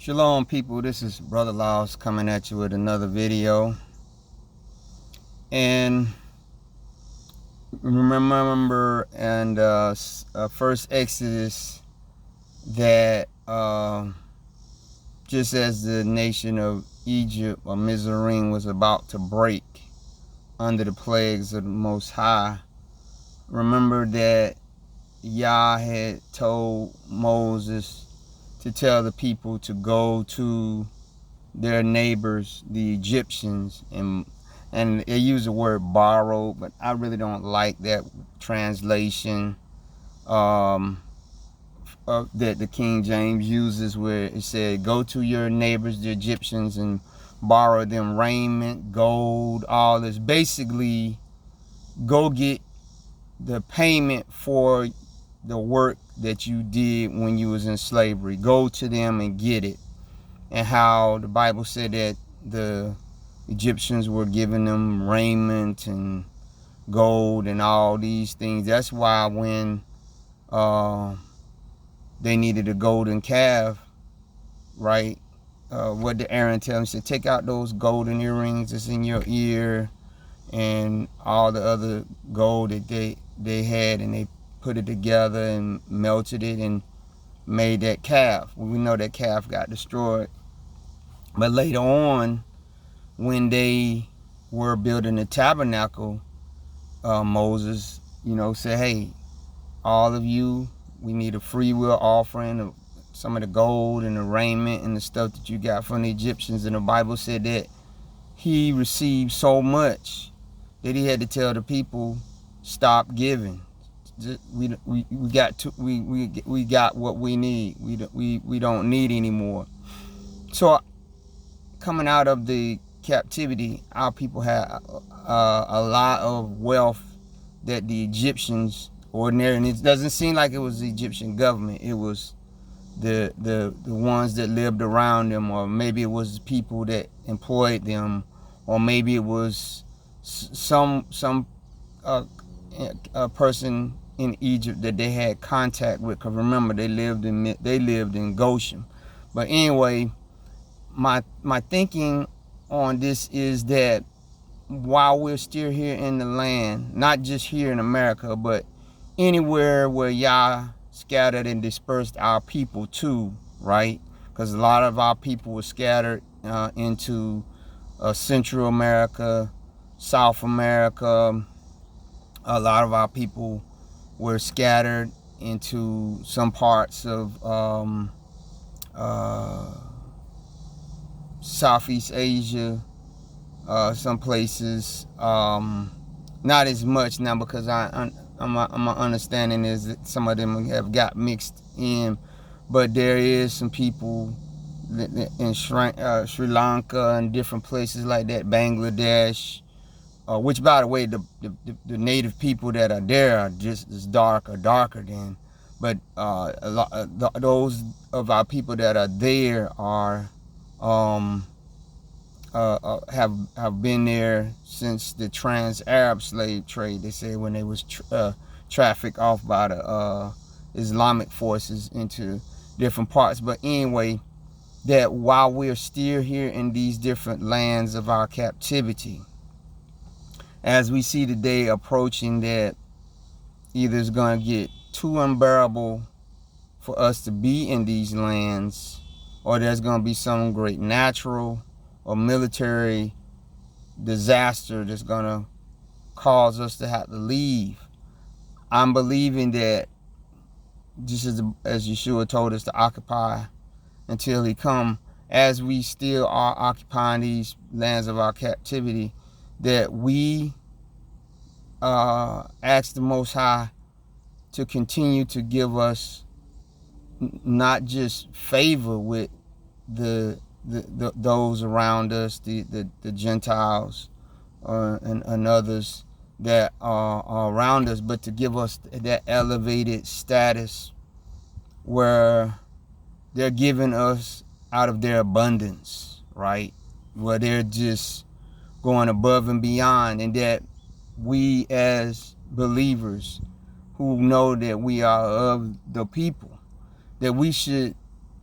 Shalom people, this is Brother Laos coming at you with another video. And remember in first Exodus that just as the nation of Egypt or Mizraim was about to break under the plagues of the Most High, remember that Yah had told Moses to tell the people to go to their neighbors, the Egyptians, and they use the word borrow, but I really don't like that translation that the King James uses, where it said, go to your neighbors, the Egyptians, and borrow them raiment, gold, all this. Basically, go get the payment for the work that you did when you was in slavery. Go to them and get it. And how the Bible said that the Egyptians were giving them raiment and gold and all these things. That's why when they needed a golden calf, right? What did Aaron tell him? He said, take out those golden earrings that's in your ear and all the other gold that they had, and they put it together and melted it and made that calf. We know that calf got destroyed. But later on, when they were building the tabernacle, Moses, said, hey, all of you, we need a free will offering of some of the gold and the raiment and the stuff that you got from the Egyptians. And the Bible said that he received so much that he had to tell the people, stop giving. We got what we need. We don't need anymore. So coming out of the captivity, our people had a lot of wealth that the Egyptians ordinary, and it doesn't seem like it was the Egyptian government. It was the ones that lived around them, or maybe it was people that employed them, or maybe it was some person in Egypt that they had contact with. Because remember, they lived in Goshen. But anyway, my thinking on this is that while we're still here in the land, not just here in America, but anywhere where Yah scattered and dispersed our people to, right? Because a lot of our people were scattered into Central America, South America. A lot of our people were scattered into some parts of Southeast Asia, some places, not as much now, because my understanding is that some of them have got mixed in, but there is some people in Sri Lanka and different places like that, Bangladesh, which, by the way, the native people that are there are just as dark or darker than, but those of our people that are there are have been there since the trans-Arab slave trade. They say when they was trafficked off by the Islamic forces into different parts. But anyway, that while we're still here in these different lands of our captivity, as we see the day approaching that either it's going to get too unbearable for us to be in these lands, or there's going to be some great natural or military disaster that's going to cause us to have to leave. I'm believing that just as Yeshua told us to occupy until he come, as we still are occupying these lands of our captivity, that we ask the Most High to continue to give us not just favor with those around us, the Gentiles and others that are around us, but to give us that elevated status where they're giving us out of their abundance, right? Where they're just going above and beyond, and that we as believers who know that we are of the people, that we should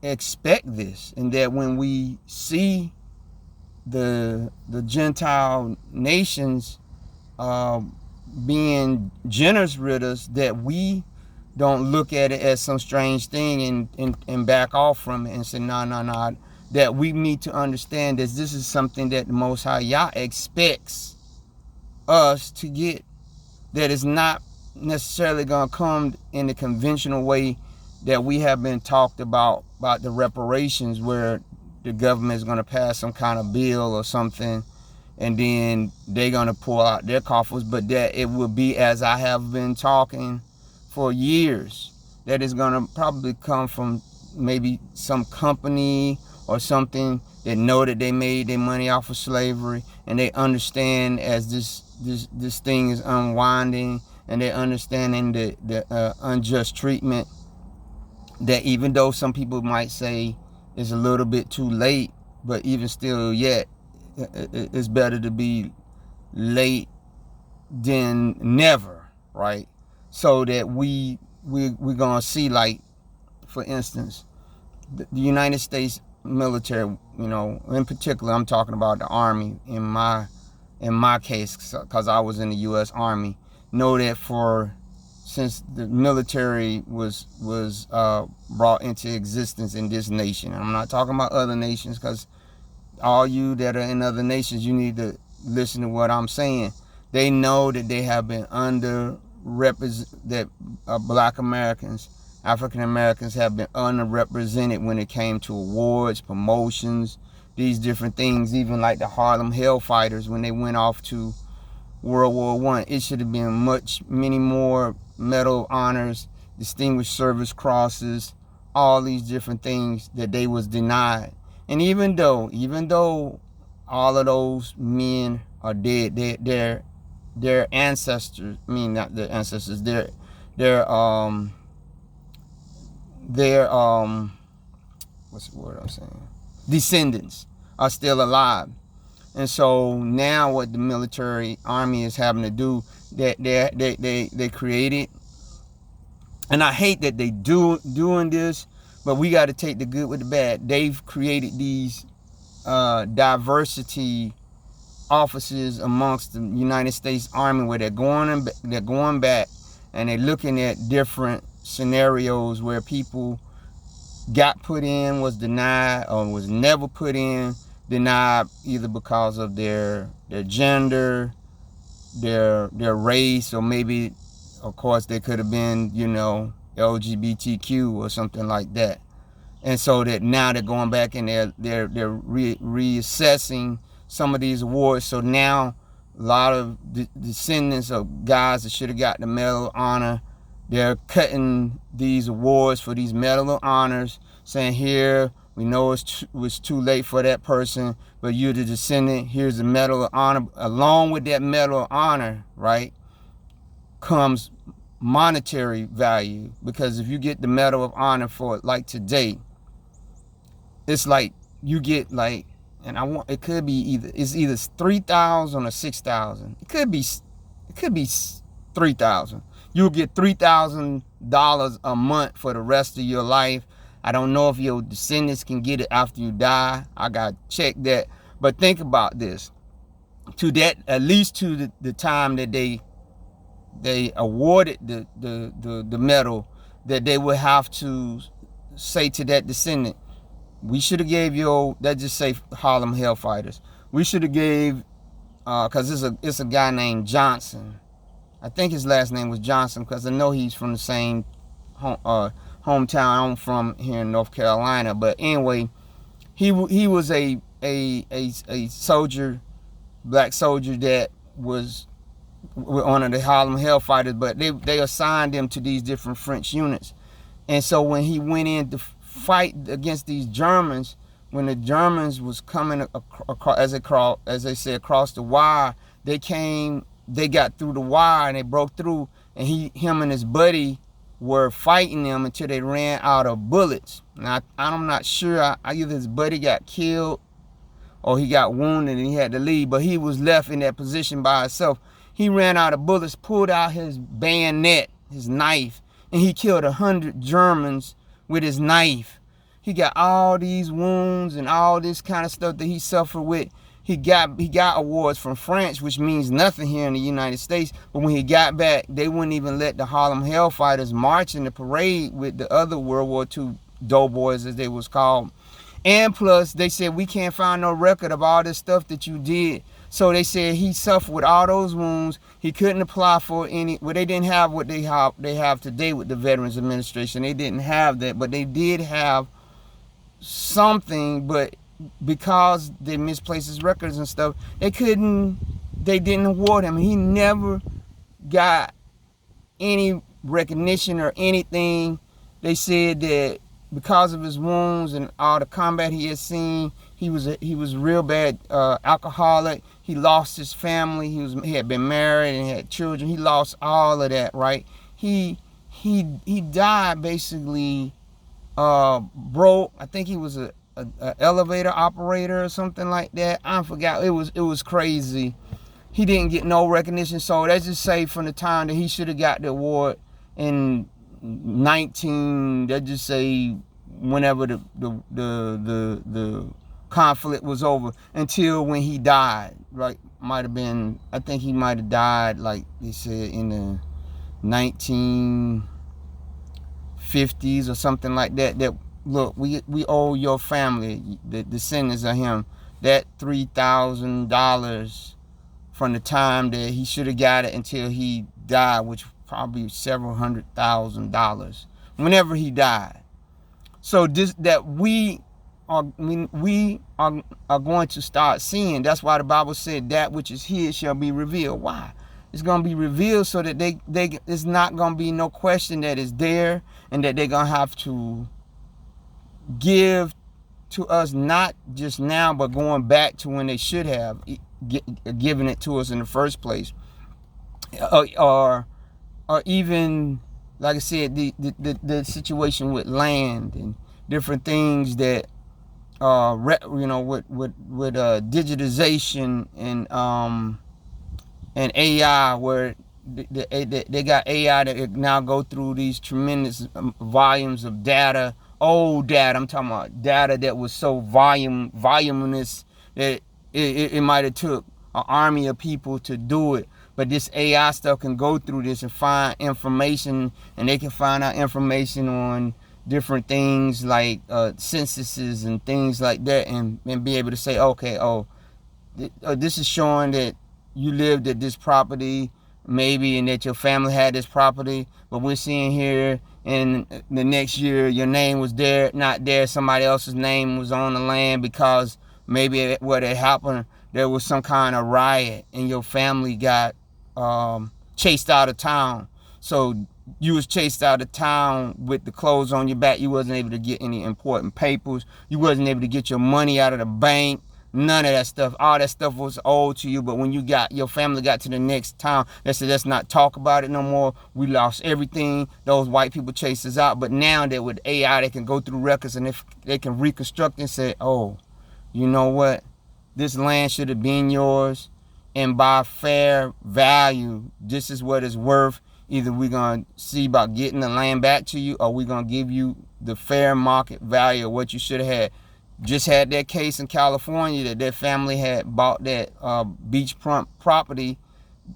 expect this, and that when we see the Gentile nations being generous with us, that we don't look at it as some strange thing and back off from it and say, no. That we need to understand that this is something that the Most High Yah expects us to get. That is not necessarily going to come in the conventional way that we have been talked about the reparations, where the government is going to pass some kind of bill or something, and then they're going to pull out their coffers. But that it will be, as I have been talking for years, that is going to probably come from maybe some company or something that know that they made their money off of slavery, and they understand as this thing is unwinding, and they're understanding the unjust treatment, that even though some people might say it's a little bit too late, but even still yet, it's better to be late than never, right? So that we're gonna see, like, for instance, the United States military, in particular, I'm talking about the Army in my case, because I was in the U.S. Army, know that since the military was brought into existence in this nation, and I'm not talking about other nations, because all you that are in other nations, you need to listen to what I'm saying. They know that they have been that Black Americans, African Americans have been underrepresented when it came to awards, promotions, these different things. Even like the Harlem Hellfighters, when they went off to World War I, it should have been many more medal honors, distinguished service crosses, all these different things that they was denied. And even though all of those men are dead, their ancestors, not their ancestors, their what's the word I'm saying? Descendants are still alive. And so now what the military army is having to do, that they created, and I hate that they doing this, but we got to take the good with the bad. They've created these diversity offices amongst the United States Army, where they're going back and they're looking at different scenarios where people got put in, was denied, or was never put in, denied, either because of their gender, their race, or maybe, of course, they could have been, LGBTQ or something like that. And so that now they're going back and they're reassessing some of these awards. So now a lot of descendants of guys that should have got the Medal of Honor, they're cutting these awards for these Medal of Honors, saying, here, we know it was too late for that person, but you're the descendant, here's the Medal of Honor. Along with that Medal of Honor, right, comes monetary value. Because if you get the Medal of Honor for, like, today, it's like you get, like, it could be either 3,000 or 6,000. It could be 3,000. You'll get $3,000 a month for the rest of your life. I don't know if your descendants can get it after you die. I got to check that. But think about this. To that, at least to the time that they awarded the medal, that they would have to say to that descendant, we should have gave let's just say Harlem Hellfighters. We should have gave, because it's a guy named Johnson. I think his last name was Johnson, because I know he's from the same hometown I'm from here in North Carolina. But anyway, he was a soldier, black soldier, that was one of the Harlem Hellfighters, but they assigned him to these different French units. And so when he went in to fight against these Germans, when the Germans was coming across, as they say, across the wire, they got through the wire and they broke through, and him and his buddy were fighting them until they ran out of bullets. Now, I'm not sure, either his buddy got killed or he got wounded and he had to leave, but he was left in that position by himself. He ran out of bullets, pulled out his bayonet, his knife, and he killed 100 Germans with his knife. He got all these wounds and all this kind of stuff that he suffered with. He got awards from France, which means nothing here in the United States. But when he got back, they wouldn't even let the Harlem Hellfighters march in the parade with the other World War II doughboys, as they was called. And plus, they said, we can't find no record of all this stuff that you did. So they said he suffered with all those wounds. He couldn't apply for any, well, they didn't have what they have today with the Veterans Administration. They didn't have that, but they did have something, but because they misplaced his records and stuff, they didn't award him. He never got any recognition or anything. They said that because of his wounds and all the combat he had seen, he was a real bad alcoholic. He lost his family. He had been married and had children. He lost all of that, right? He died basically broke. I think he was a elevator operator or something like that. I forgot. It was crazy. He didn't get no recognition. So let's just say from the time that he should have got the award in 19, let's just say whenever the conflict was over, until when he died, right? Might have been, I think he might have died, like they said, in the 1950s or something like that. That, look, we owe your family, the descendants of him, that $3,000 from the time that he should have got it until he died, which probably several $100,000 whenever he died. So this, that we are going to start seeing. That's why the Bible said that which is hid shall be revealed. Why? It's going to be revealed so that it's not going to be no question that is there, and that they're going to have to give to us, not just now, but going back to when they should have given it to us in the first place. Or even, like I said, the situation with land and different things that with digitization and AI, where they got AI that now go through these tremendous volumes of data, old data. I'm talking about data that was so voluminous that it might have took an army of people to do it. But this AI stuff can go through this and find information, and they can find out information on different things like censuses and things like that, and be able to say, okay, this is showing that you lived at this property, maybe, and that your family had this property, but we're seeing here in the next year your name was there, not there, somebody else's name was on the land, because maybe what had happened, there was some kind of riot and your family got chased out of town. So you was chased out of town with the clothes on your back. You wasn't able to get any important papers. You wasn't able to get your money out of the bank. None of that stuff. All that stuff was owed to you. But when your family got to the next town, they said, let's not talk about it no more. We lost everything. Those white people chased us out. But now that with AI, they can go through records, and if they can reconstruct and say, oh, you know what? This land should have been yours, and by fair value, this is what it's worth. Either we're going to see about getting the land back to you, or we're going to give you the fair market value of what you should have had. Just had that case in California that their family had bought that beachfront property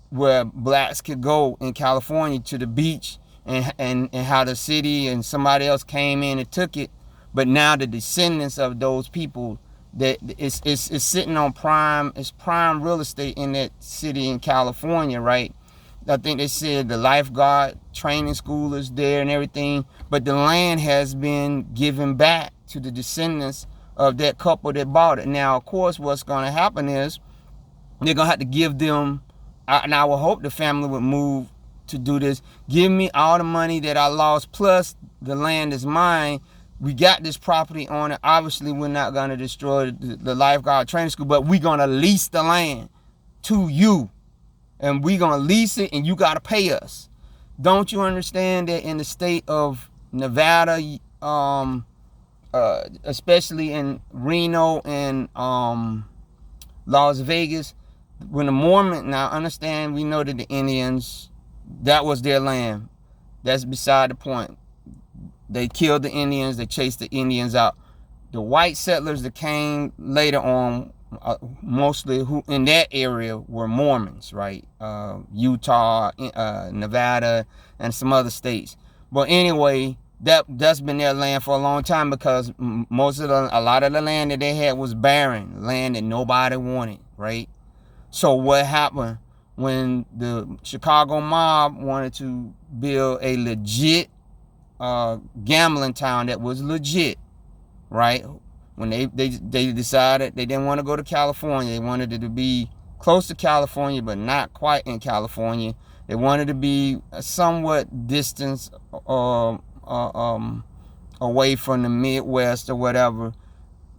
where blacks could go in California to the beach, and how the city and somebody else came in and took it. But now the descendants of those people, that it's sitting on prime real estate in that city in California, right? I think they said the lifeguard training school is there and everything, but the land has been given back to the descendants of that couple that bought it. Now, of course, what's going to happen is they're going to have to give them, and I would hope the family would move to do this. Give me all the money that I lost, plus the land is mine. We got this property on it. Obviously, we're not going to destroy the lifeguard training school, but we're going to lease the land to you. And we're going to lease it, and you got to pay us. Don't you understand that in the state of Nevada, especially in Reno and Las Vegas, when the Mormon, now understand, we know that the Indians, that was their land. That's beside the point. They killed the Indians. They chased the Indians out. the white settlers that came later on, mostly who in that area were Mormons, right? Utah, Nevada, and some other states. But anyway, that's been their land for a long time, because a lot of the land that they had was barren, land that nobody wanted, right? So what happened when the Chicago mob wanted to build a legit gambling town that was legit, right? When they decided they didn't want to go to California, they wanted it to be close to California, but not quite in California. They wanted to be a somewhat distance away from the Midwest or whatever.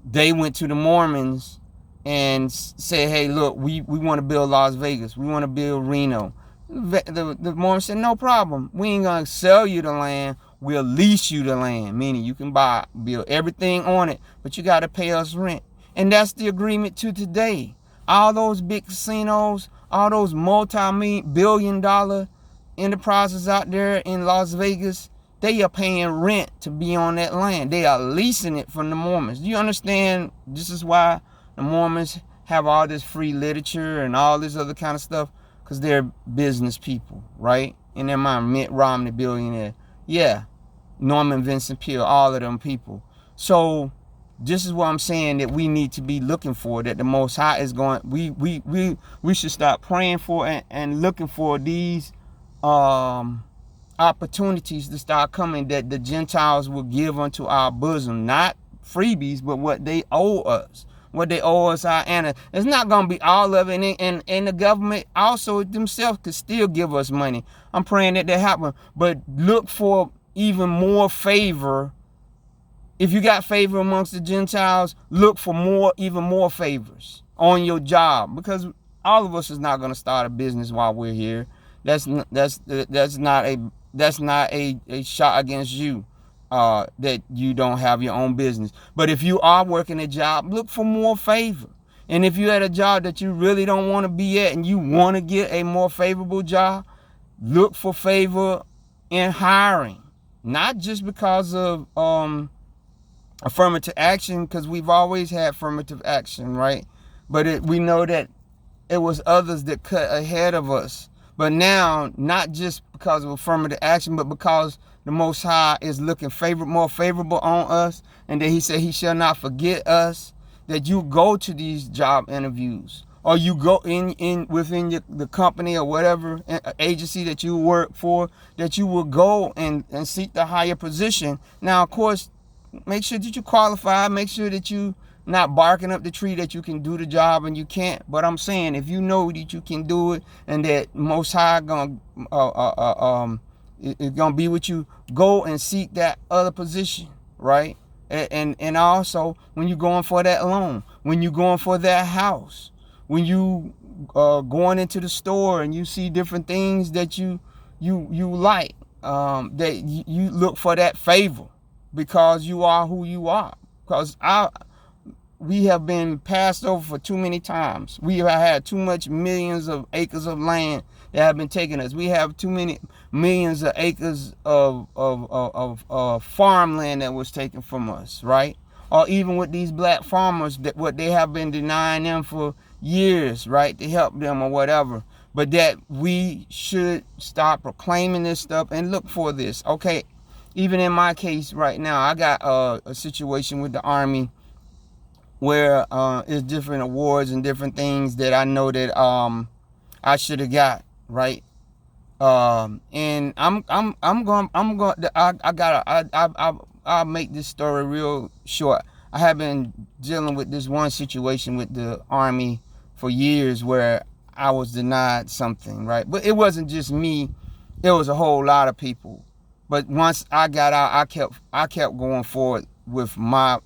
They went to the Mormons and said, hey, look, we want to build Las Vegas. We want to build Reno. The Mormons said, no problem. We ain't going to sell you the land. We'll lease you the land, meaning you can build everything on it, but you got to pay us rent. And that's the agreement to today. All those big casinos, all those multi-billion-dollar enterprises out there in Las Vegas, they are paying rent to be on that land. They are leasing it from the Mormons. Do you understand? This is why the Mormons have all this free literature and all this other kind of stuff, because they're business people, right? In their mind, Mitt Romney, billionaire. Yeah. Norman Vincent Peale, all of them people. So this is what I'm saying that we need to be looking for, that the Most High is going, we should start praying for and looking for these opportunities to start coming, that the Gentiles will give unto our bosom, not freebies, but what they owe us. What they owe us, our Anna. It's not going to be all of it, and the government also themselves could still give us money. I'm praying that happen, but look for even more favor. If you got favor amongst the Gentiles, look for even more favors on your job, because all of us is not going to start a business while we're here. That's not a shot against you, that you don't have your own business. But if you are working a job, look for more favor. And if you're at a job that you really don't want to be at and you want to get a more favorable job, look for favor in hiring. Not just because of affirmative action, because we've always had affirmative action, right? But we know that it was others that cut ahead of us. But now, not just because of affirmative action, but because the Most High is looking more favorable on us, and that he said he shall not forget us, that you go to these job interviews, or you go within the company or whatever agency that you work for, that you will go and seek the higher position. Now, of course, make sure that you qualify, make sure that you not barking up the tree that you can do the job and you can't. But I'm saying, if you know that you can do it and that Most High is gonna be with you, go and seek that other position, right? And also, when you're going for that loan, when you're going for that house, when you going into the store and you see different things that you like, that you look for that favor, because you are who you are. Because we have been passed over for too many times. We have had too much millions of acres of land that have been taken us. We have too many millions of acres of farmland that was taken from us, right? Or even with these black farmers, that what they have been denying them for years, right, to help them or whatever. But that we should stop proclaiming this stuff and look for this. Okay, even in my case right now, I got a situation with the Army where it's different awards and different things that I know that I should have got, right? And I'll make this story real short. I have been dealing with this one situation with the Army for years where I was denied something, right? But it wasn't just me; it was a whole lot of people. But once I got out, I kept going forward with my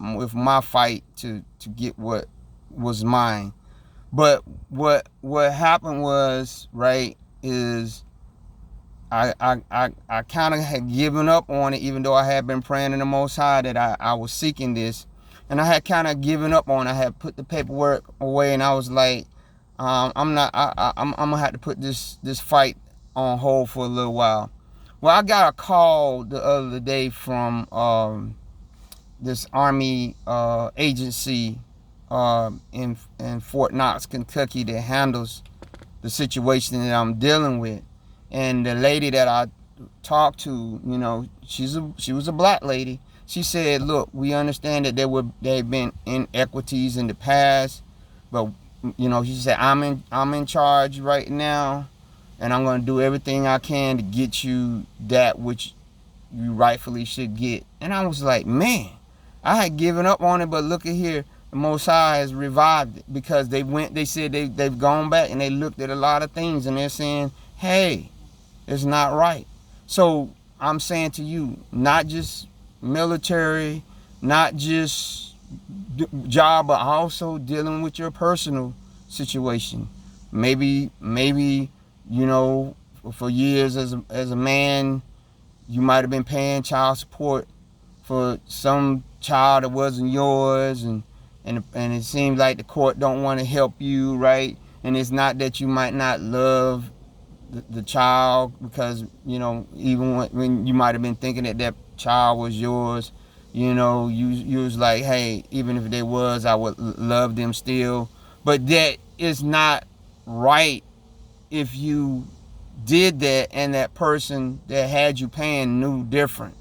fight to get what was mine. But what happened was, right, is I kind of had given up on it, even though I had been praying in the Most High that I was seeking this, and I had kind of given up on it. I had put the paperwork away, and I was like, I'm gonna have to put this fight on hold for a little while. Well, I got a call the other day from this Army agency in Fort Knox, Kentucky, that handles the situation that I'm dealing with. And the lady that I talked to, you know, she was a black lady. She said, look, we understand that there have been inequities in the past, but you know, she said, I'm in charge right now, and I'm going to do everything I can to get you that which you rightfully should get. And I was like, man, I had given up on it, but look at here, the Most High has revived it, because they said they've gone back and they looked at a lot of things, and they're saying, hey, it's not right. So I'm saying to you, not just military, not just job, but also dealing with your personal situation. Maybe you know, for years as a man, you might have been paying child support for some child that wasn't yours, and it seems like the court don't want to help you, right? And it's not that you might not love the child, because, you know, even when you might have been thinking that child was yours, you know, you was like, hey, even if they was, I would love them still. But that is not right if you did that and that person that had you paying knew different.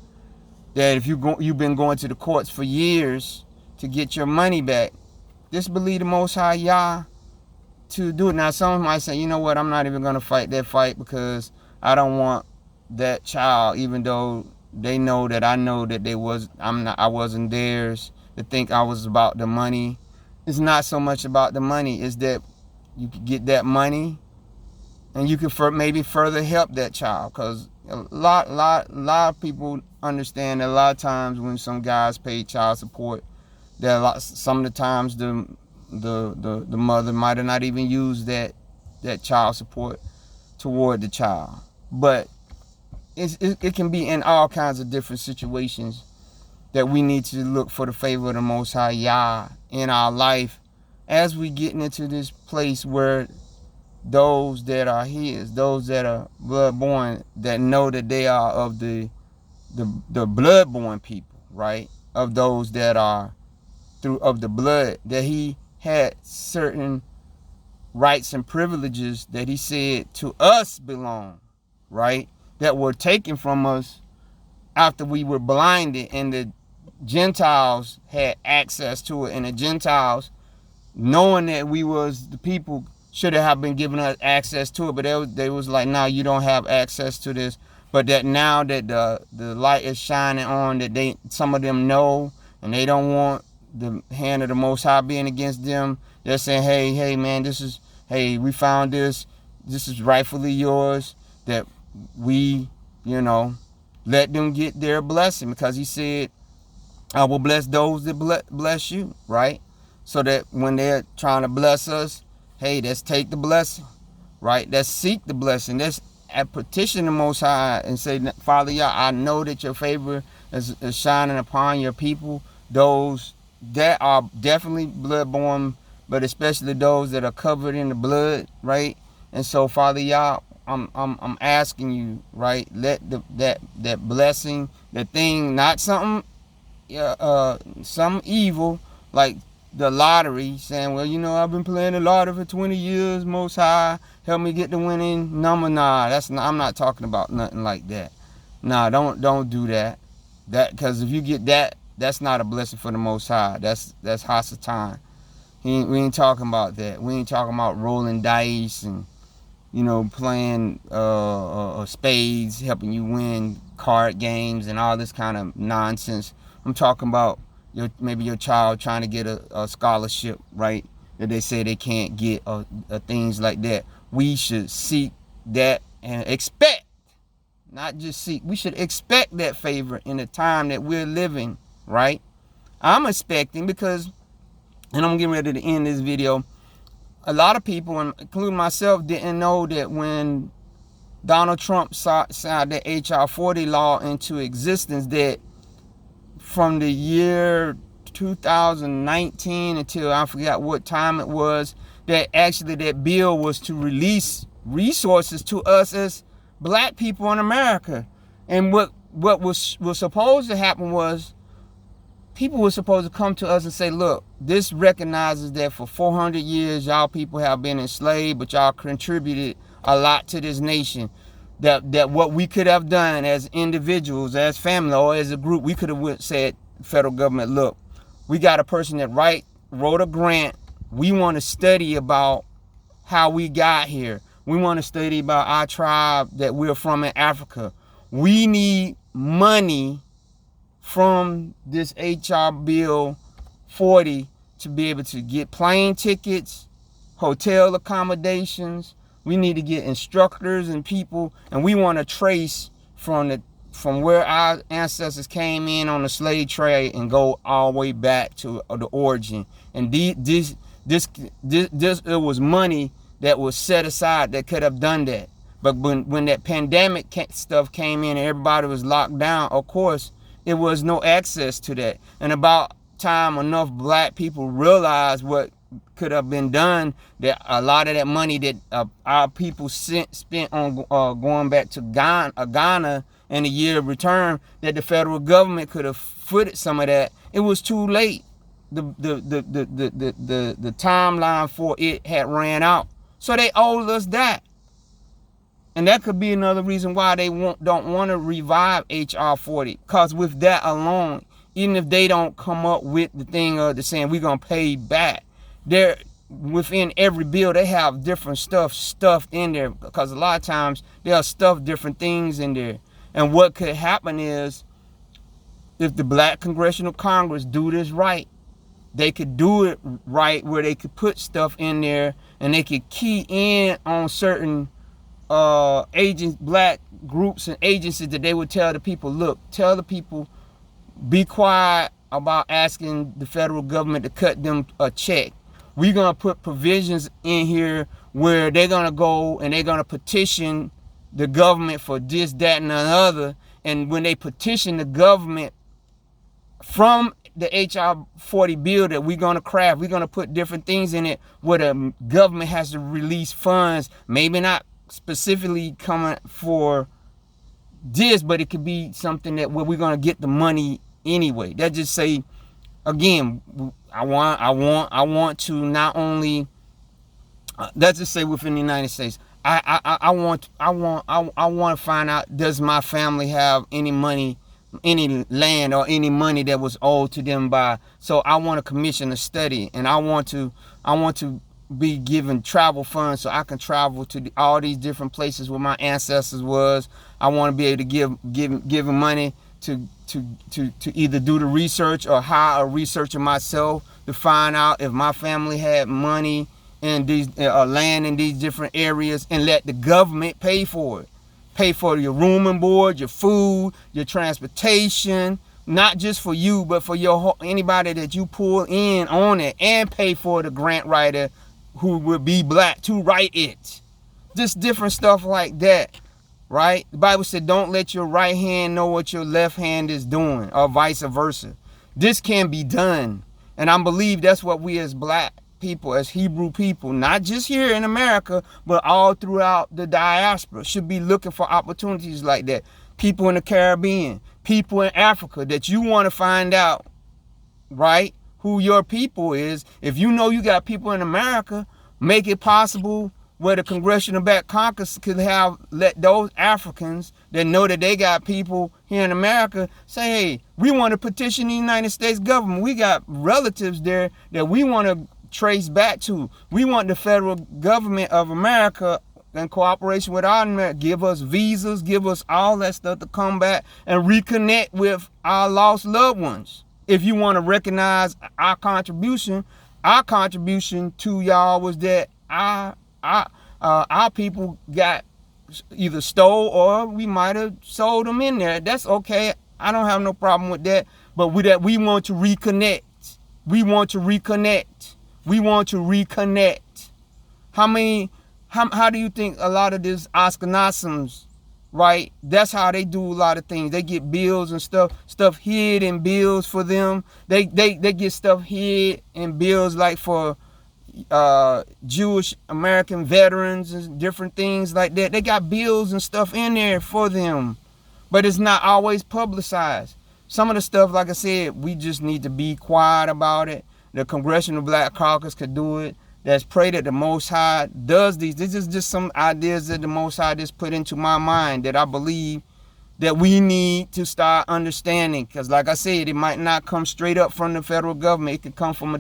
That if you've been going to the courts for years to get your money back, just believe the Most High Yah to do it. Now, some might say, you know what, I'm not even going to fight that fight, because I don't want that child, even though they know that I know that I wasn't theirs, to think I was about the money. It's not so much about the money. It's that you could get that money and you could maybe further help that child, because a lot of people understand that a lot of times when some guys pay child support, that some of the times the mother might have not even used that child support toward the child. But it can be in all kinds of different situations that we need to look for the favor of the Most High Yah in our life, as we getting into this place where those that are his, those that are blood-born, that know that they are of the blood-born people, right? Of those that are of the blood, that he had certain rights and privileges that he said to us belong, right? That were taken from us after we were blinded, and the Gentiles had access to it, and the Gentiles, knowing that we was the people, should have been given us access to it, but they was like, nah, you don't have access to this. But that now that the light is shining on, that some of them know, and they don't want the hand of the Most High being against them. They're saying, hey man, we found this is rightfully yours, that we, you know, let them get their blessing, because he said, I will bless those that bless you, right? So that when they're trying to bless us, hey, let's take the blessing, right? Let's seek the blessing. Let's petition the Most High and say, Father, Yah, I know that your favor is shining upon your people, those that are definitely bloodborn, but especially those that are covered in the blood, right? And so, Father, Yah, I'm asking you, right? Let that blessing, that thing, not something evil like the lottery, saying, well, you know, I've been playing the lottery for 20 years, Most High, help me get the winning number. Nah, I'm not talking about nothing like that. Nah, don't do that. Because if you get that, that's not a blessing for the Most High. That's Hasatan. We ain't talking about that. We ain't talking about rolling dice and, you know, playing spades, helping you win card games and all this kind of nonsense. I'm talking about maybe your child trying to get a scholarship, right? That they say they can't get, or things like that. We should seek that and expect, not just seek. We should expect that favor in the time that we're living, right? I'm expecting, because, and I'm getting ready to end this video, a lot of people, including myself, didn't know that when Donald Trump signed the H.R. 40 law into existence, that from the year 2019 until I forgot what time it was, that actually that bill was to release resources to us as black people in America. And what was supposed to happen was people were supposed to come to us and say, look, this recognizes that for 400 years, y'all people have been enslaved, but y'all contributed a lot to this nation. That what we could have done as individuals, as family, or as a group, we could have said, federal government, look, we got a person that wrote a grant. We want to study about how we got here. We want to study about our tribe that we're from in Africa. We need money from this HR Bill 40 to be able to get plane tickets, hotel accommodations. We need to get instructors and people, and we want to trace from where our ancestors came in on the slave trade and go all the way back to the origin. And this it was money that was set aside that could have done that. But when that pandemic stuff came in and everybody was locked down, of course, it was no access to that. And about time enough black people realized what could have been done, that a lot of that money that our people spent on going back to Ghana and a year of return, that the federal government could have footed some of that. It was too late. The timeline for it had ran out. So they owed us that. And that could be another reason why they don't want to revive HR 40. Because with that alone, even if they don't come up with the thing of the saying we're going to pay back, they're within every bill, they have different stuff stuffed in there. Because a lot of times they'll stuff different things in there. And what could happen is, if the Black Congressional Congress do this right, they could do it right where they could put stuff in there and they could key in on certain black groups and agencies that they would tell the people, look, tell the people, be quiet about asking the federal government to cut them a check. We're going to put provisions in here where they're going to go and they're going to petition the government for this, that, and another. And when they petition the government from the HR 40 bill that we're going to craft, we're going to put different things in it where the government has to release funds, maybe not specifically coming for this, but it could be something that where we're going to get the money anyway. That just say, again, I want to not only let's just say within the United States, I want to find out, does my family have any money, any land or any money that was owed to them by, so I want to commission a study, and I want to be given travel funds so I can travel to all these different places where my ancestors was. I want to be able to give them money to either do the research or hire a researcher myself to find out if my family had money in these land in these different areas, and let the government pay for it. Pay for your room and board, your food, your transportation, not just for you, but for anybody that you pull in on it, and pay for the grant writer who would be black to write it. Just different stuff like that, right? The Bible said, don't let your right hand know what your left hand is doing, or vice versa. This can be done. And I believe that's what we as black people, as Hebrew people, not just here in America, but all throughout the diaspora, should be looking for opportunities like that. People in the Caribbean, people in Africa, that you want to find out, right, who your people is. If you know you got people in America, make it possible where the Congressional Black Caucus could let those Africans that know that they got people here in America say, hey, we want to petition the United States government. We got relatives there that we want to trace back to. We want the federal government of America, in cooperation with our America, give us visas, give us all that stuff to come back and reconnect with our lost loved ones. If you want to recognize our contribution to y'all was that our people got either stole or we might have sold them in there. That's okay. I don't have no problem with that. But we want to reconnect. We want to reconnect. We want to reconnect. How do you think a lot of these Ashkenazim, right? That's how they do a lot of things. They get bills and stuff hid in bills for them. They get stuff hid in bills like for Jewish American veterans and different things like that. They got bills and stuff in there for them, but it's not always publicized. some of the stuff, like I said, we just need to be quiet about it. The Congressional Black Caucus could do it. Let's pray that the Most High does these. This is just some ideas that the Most High just put into my mind that I believe that we need to start understanding. Because like I said, it might not come straight up from the federal government. It could come from a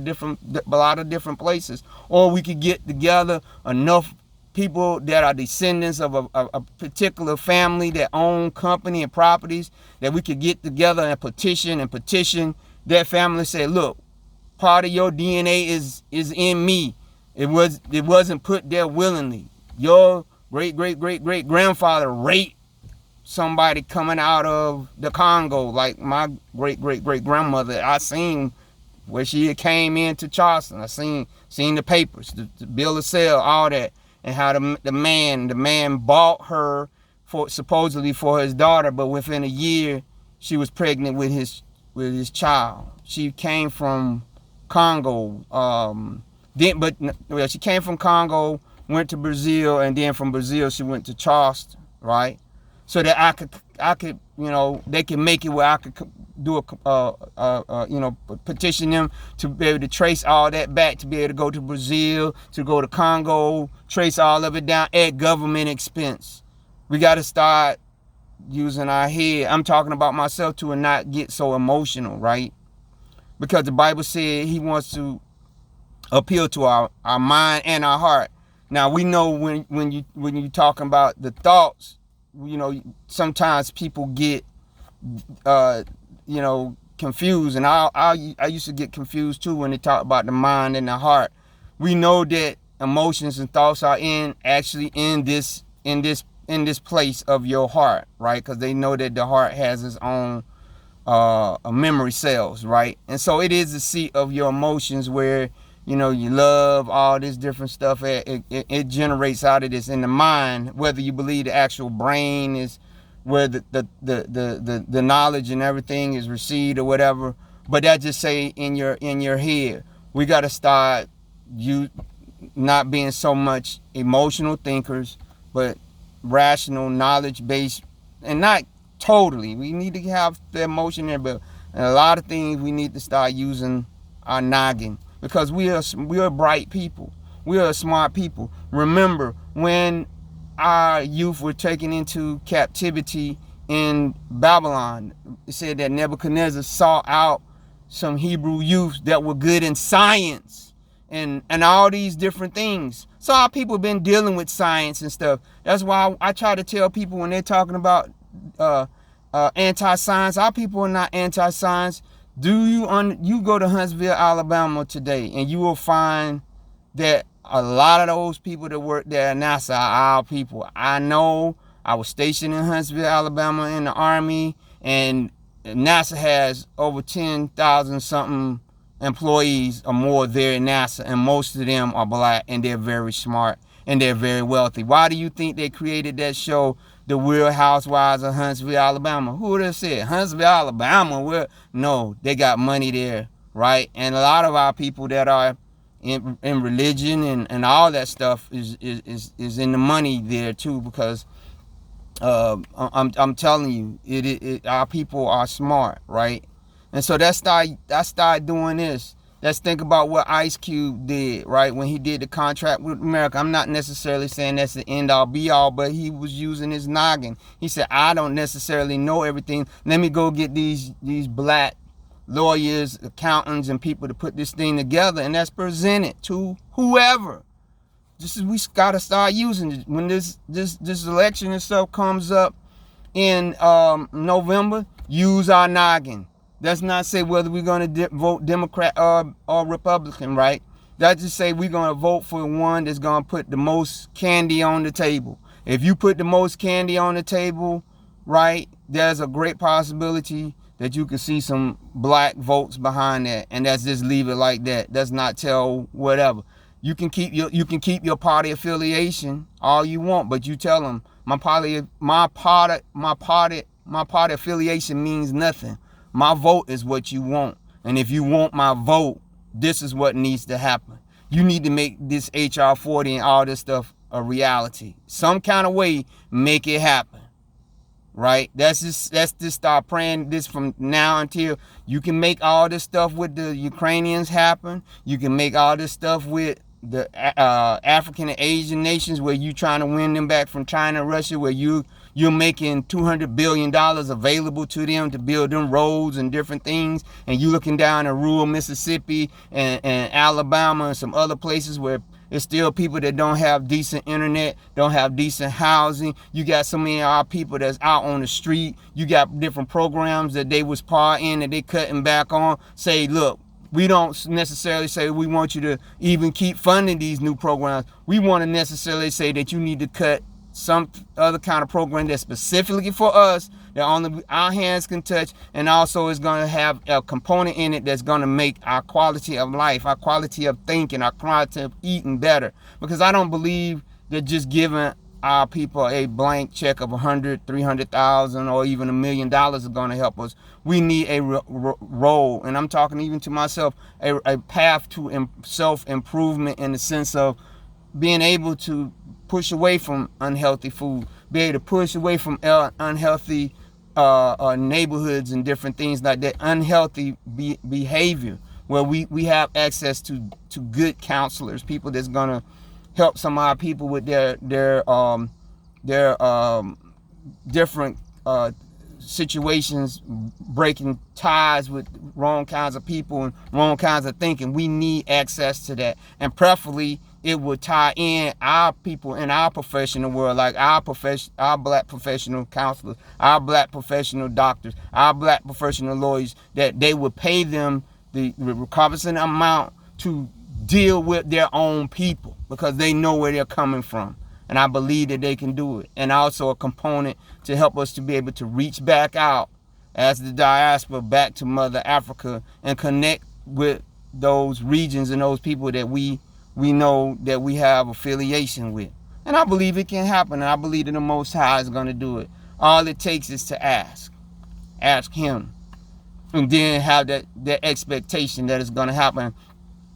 lot of different places. Or we could get together enough people that are descendants of a particular family that own company and properties, that we could get together and petition that family, say, look, part of your DNA is in me. It wasn't put there willingly. Your great grandfather raped somebody coming out of the Congo, like my great grandmother. I seen where she came into Charleston. I seen the papers, the bill of sale, all that, and how the man bought her for supposedly for his daughter, but within a year she was pregnant with his child. She came from Congo. She came from Congo, went to Brazil, and then from Brazil she went to Charleston, right? So that I could, they can make it where I could do petition them to be able to trace all that back, to be able to go to Brazil, to go to Congo, trace all of it down at government expense. We got to start using our head. I'm talking about myself too, and not get so emotional, right? Because the Bible said he wants to appeal to our mind and our heart. Now we know when you talking about the thoughts, sometimes people get confused, and I used to get confused too when they talk about the mind and the heart. We know that emotions and thoughts are actually in this place of your heart, right? Because they know that the heart has its own memory cells, right? And so it is the seat of your emotions, where you love, all this different stuff. It generates out of this in the mind. Whether you believe the actual brain is where the knowledge and everything is received or whatever, but that just say in your head. We got to start you not being so much emotional thinkers, but rational, knowledge based, and not totally. We need to have the emotion there, but a lot of things we need to start using our noggin. Because we are bright people. We are smart people. Remember, when our youth were taken into captivity in Babylon, it said that Nebuchadnezzar sought out some Hebrew youth that were good in science and all these different things. So our people have been dealing with science and stuff. That's why I try to tell people when they're talking about anti-science, our people are not anti-science. You go to Huntsville, Alabama today, and you will find that a lot of those people that work there at NASA are our people. I know I was stationed in Huntsville, Alabama in the Army, and NASA has over 10,000 something employees or more there at NASA, and most of them are black, and they're very smart, and they're very wealthy. Why do you think they created that show, The Real Housewives of Huntsville, Alabama? Who would have said Huntsville, Alabama? No, they got money there, right? And a lot of our people that are in religion and all that stuff is in the money there too, because I'm telling you, our people are smart, right? And so let's start doing this. Let's think about what Ice Cube did, right? When he did the contract with America. I'm not necessarily saying that's the end all be all, but he was using his noggin. He said, I don't necessarily know everything. Let me go get these black lawyers, accountants, and people to put this thing together, and that's presented to whoever. We gotta start using it. When this election and stuff comes up in November, use our noggin. Let's not say whether we're going to vote Democrat or Republican, right? That just say we're going to vote for one that's going to put the most candy on the table. If you put the most candy on the table, right, there's a great possibility that you can see some black votes behind that, and that's just leave it like that. That's not tell whatever. You can keep your party affiliation all you want, but you tell them my party affiliation means nothing. My vote is what you want. And if you want my vote, this is what needs to happen. You need to make this HR 40 and all this stuff a reality. Some kind of way, make it happen. right? That's just start praying this from now until you can make all this stuff with the Ukrainians happen. You can make all this stuff with the African and Asian nations, where you trying to win them back from China and Russia, where you're making $200 billion available to them to build them roads and different things, and you looking down at rural Mississippi and Alabama and some other places where it's still people that don't have decent internet, don't have decent housing. You got so many of our people that's out on the street. You got different programs that they was part in that they cutting back on. Say, look, we don't necessarily say we want you to even keep funding these new programs. We want to necessarily say that you need to cut some other kind of program that's specifically for us, that only our hands can touch, and also is going to have a component in it that's going to make our quality of life, our quality of thinking, our quality of eating better. Because I don't believe that just giving our people a blank check of 100, 300,000, or even $1 million is going to help us. We need a role, and I'm talking even to myself, a path to self-improvement, in the sense of being able to push away from unhealthy food, be able to push away from unhealthy neighborhoods and different things like that, unhealthy behavior, where we have access to good counselors, people that's gonna help some of our people with their different situations, breaking ties with wrong kinds of people and wrong kinds of thinking. We need access to that, and preferably it would tie in our people in our professional world, like our black professional counselors, our black professional doctors, our black professional lawyers, that they would pay them the recognizant amount to deal with their own people, because they know where they're coming from. And I believe that they can do it. And also a component to help us to be able to reach back out as the diaspora back to Mother Africa and connect with those regions and those people that we know that we have affiliation with. And I believe it can happen. And I believe that the Most High is going to do it. All it takes is to ask. Ask Him. And then have that expectation that it's going to happen.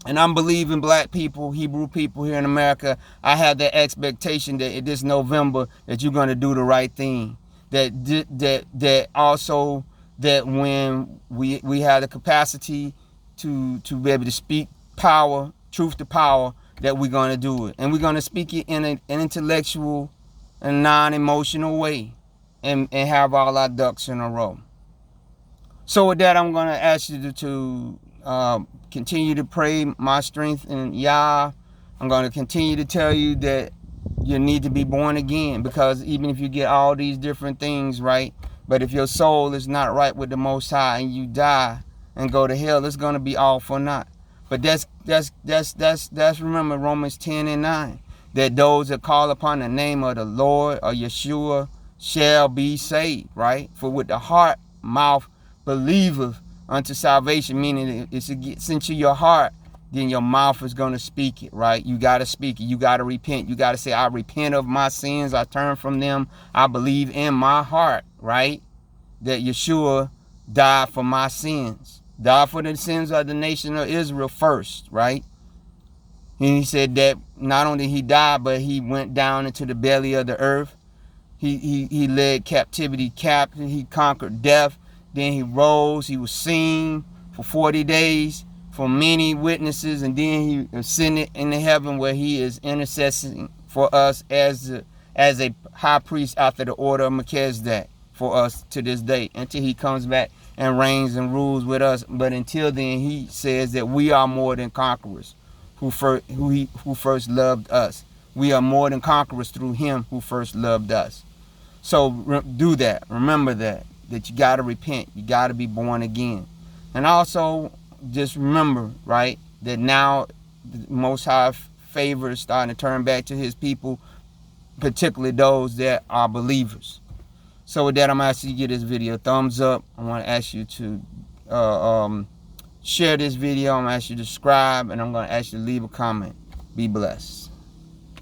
And I'm believing black people, Hebrew people here in America, I have that expectation that this November that you're going to do the right thing. That also that when we have the capacity to be able to speak power, truth to power, that we're going to do it. And we're going to speak it in an intellectual and non-emotional way, and have all our ducks in a row. So with that, I'm going to ask you to continue to pray my strength in Yah. I'm going to continue to tell you that you need to be born again, because even if you get all these different things right, but if your soul is not right with the Most High and you die and go to hell, it's going to be all for naught. But that's remember Romans 10:9, that those that call upon the name of the Lord or Yeshua shall be saved, right? For with the heart, mouth believeth unto salvation, meaning it's into your heart, then your mouth is going to speak it, right? You got to speak it. You got to repent. You got to say, I repent of my sins. I turn from them. I believe in my heart, right, that Yeshua died for my sins, died for the sins of the nation of Israel first, right? And he said that not only he died, but he went down into the belly of the earth. He led captivity captive. He conquered death. Then he rose. He was seen for 40 days for many witnesses, and then he ascended into heaven, where he is intercessing for us as a high priest after the order of Melchizedek for us to this day, until he comes back and reigns and rules with us. But until then, he says that we are more than conquerors who first loved us. We are more than conquerors through him who first loved us. So do that. Remember that you got to repent. You got to be born again. And also just remember, right, that now the Most High favor is starting to turn back to his people, particularly those that are believers. So with that, I'm asking you to give this video a thumbs up. I want to ask you to share this video. I'm going to ask you to subscribe, and I'm going to ask you to leave a comment. Be blessed.